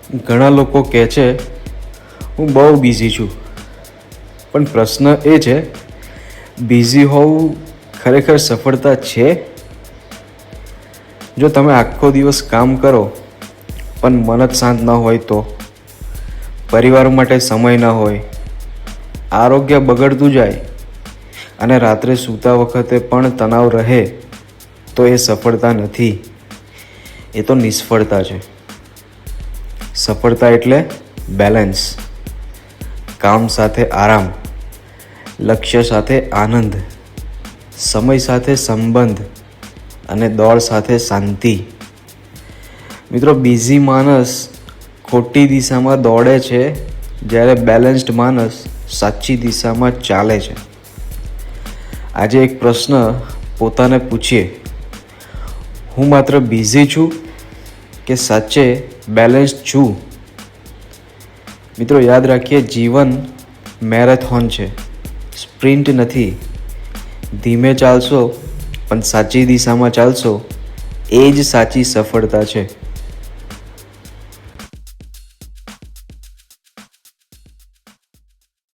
ઘણા લોકો કહે છે હું બહુ બિઝી છું, પણ પ્રશ્ન એ છે, બિઝી હોવું ખરેખર સફળતા છે? જો તમે આખો દિવસ કામ કરો પણ મન જ શાંત ન હોય તો, પરિવાર માટે સમય ન હોય, આરોગ્ય બગડતું જાય અને રાત્રે સૂતા વખતે પણ તણાવ રહે, તો એ સફળતા નથી, એ તો નિષ્ફળતા છે. સફળતા એટલે બેલેન્સ, કામ સાથે આરામ, લક્ષ્ય સાથે આનંદ, સમય સાથે સંબંધ અને દોડ સાથે શાંતિ. મિત્રો, બિઝી માણસ ખોટી દિશામાં દોડે છે, જ્યારે બેલેન્સ્ડ માણસ સાચી દિશામાં ચાલે છે. આજે એક પ્રશ્ન પોતાને પૂછીએ, હું માત્ર બિઝી છું કે સાચે બેલેન્સ છું? મિત્રો, યાદ રાખીએ, જીવન મેરેથોન છે, સ્પ્રિન્ટ નથી. ધીમે ચાલશો પણ સાચી દિશામાં ચાલશો, એ જ સાચી સફળતા છે.